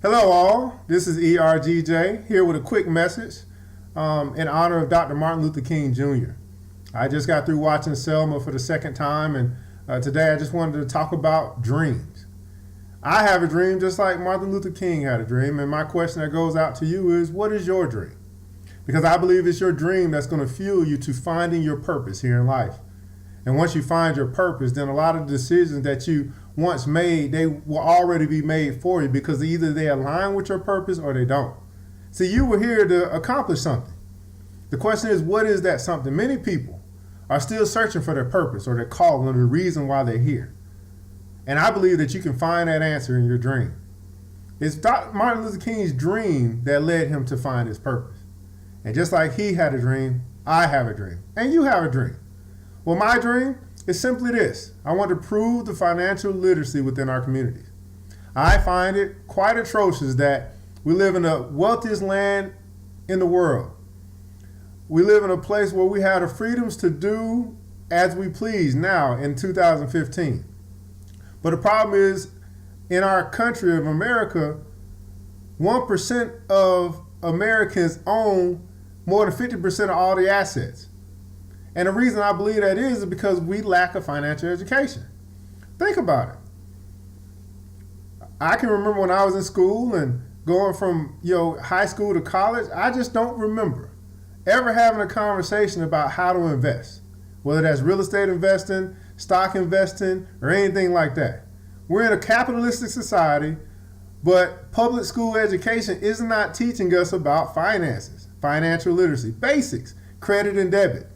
Hello all, this is ERGJ here with a quick message in honor of Dr. Martin Luther King Jr. I just got through watching Selma for the second time, and today I just wanted to talk about dreams. I have a dream just like Martin Luther King had a dream, and my question that goes out to you is, what is your dream? Because I believe it's your dream that's going to fuel you to finding your purpose here in life. And once you find your purpose, then a lot of the decisions that you once made, they will already be made for you because either they align with your purpose or they don't. See, you were here to accomplish something. The question is, what is that something? Many people are still searching for their purpose or their calling or the reason why they're here. And I believe that you can find that answer in your dream. It's Dr. Martin Luther King's dream that led him to find his purpose. And just like he had a dream, I have a dream. And you have a dream. Well, my dream is simply this. I want to prove the financial literacy within our communities. I find it quite atrocious that we live in the wealthiest land in the world. We live in a place where we have the freedoms to do as we please now in 2015. But the problem is, in our country of America, 1% of Americans own more than 50% of all the assets. And the reason I believe that is because we lack a financial education. Think about it. I can remember when I was in school and going from high school to college, I just don't remember ever having a conversation about how to invest, whether that's real estate investing, stock investing, or anything like that. We're in a capitalistic society, but public school education is not teaching us about finances, financial literacy, basics, credit and debit.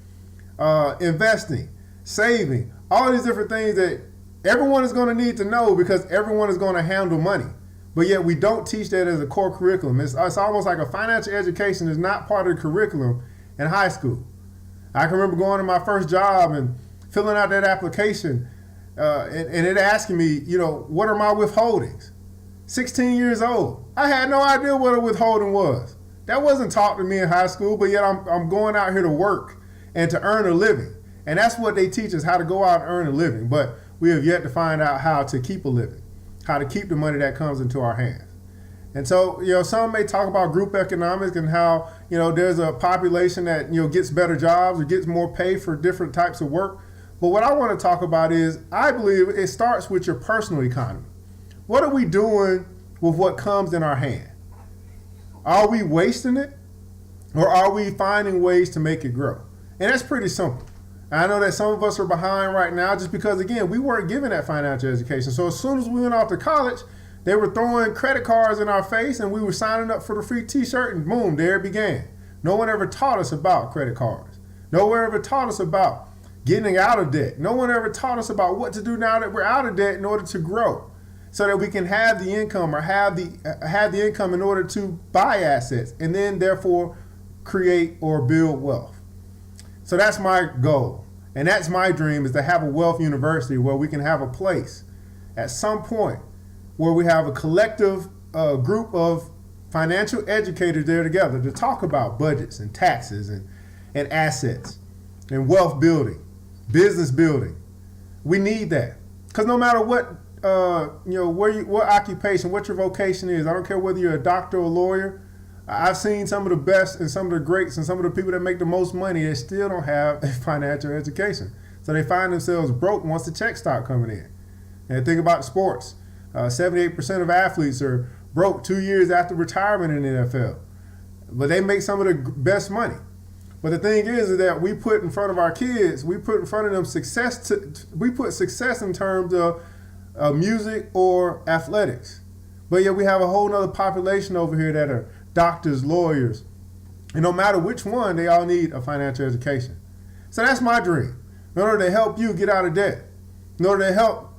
Investing, saving, all these different things that everyone is going to need to know because everyone is going to handle money. But yet we don't teach that as a core curriculum. It's almost like a financial education is not part of the curriculum in high school. I can remember going to my first job and filling out that application and it asking me, what are my withholdings? 16 years old. I had no idea what a withholding was. That wasn't taught to me in high school, but yet I'm going out here to work and to earn a living. And that's what they teach us, how to go out and earn a living. But we have yet to find out how to keep a living, how to keep the money that comes into our hands. And so, some may talk about group economics and how, there's a population that, gets better jobs or gets more pay for different types of work. But what I want to talk about is, I believe it starts with your personal economy. What are we doing with what comes in our hand? Are we wasting it, or are we finding ways to make it grow? And that's pretty simple. I know that some of us are behind right now just because, again, we weren't given that financial education. So as soon as we went off to college, they were throwing credit cards in our face and we were signing up for the free t-shirt and boom, there it began. No one ever taught us about credit cards. No one ever taught us about getting out of debt. No one ever taught us about what to do now that we're out of debt in order to grow so that we can have the income or have the income in order to buy assets and then therefore create or build wealth. So that's my goal, and that's my dream, is to have a wealth university where we can have a place at some point where we have a collective group of financial educators there together to talk about budgets and taxes and assets and wealth building, business building. We need that because no matter what, what occupation, what your vocation is, I don't care whether you're a doctor or a lawyer. I've seen some of the best and some of the greats and some of the people that make the most money that still don't have a financial education. So they find themselves broke once the checks start coming in. And think about sports. 78% of athletes are broke 2 years after retirement in the NFL. But they make some of the best money. But the thing is that we put in front of our kids, we put in front of them success. We put success in terms of music or athletics. But yet we have a whole nother population over here that are doctors, lawyers, and no matter which one, they all need a financial education. So that's my dream. In order to help you get out of debt, in order to help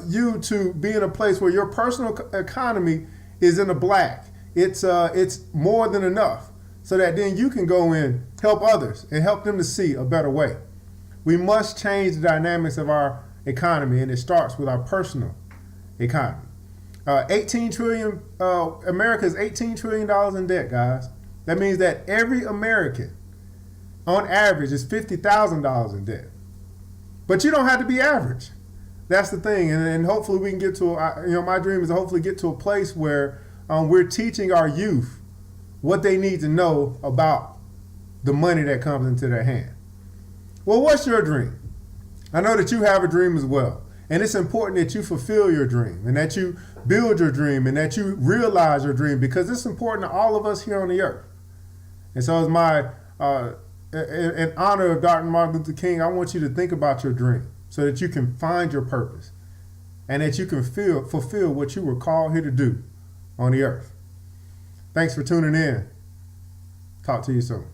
you to be in a place where your personal economy is in the black, it's more than enough, so that then you can go in, help others, and help them to see a better way. We must change the dynamics of our economy, and it starts with our personal economy. 18 trillion, America is $18 trillion in debt, guys. That means that every American, on average, is $50,000 in debt. But you don't have to be average. That's the thing, and hopefully we can get to, my dream is to hopefully get to a place where we're teaching our youth what they need to know about the money that comes into their hand. Well, what's your dream? I know that you have a dream as well. And it's important that you fulfill your dream and that you build your dream and that you realize your dream, because it's important to all of us here on the earth. And so as my, in honor of Dr. Martin Luther King, I want you to think about your dream so that you can find your purpose and that you can fulfill what you were called here to do on the earth. Thanks for tuning in. Talk to you soon.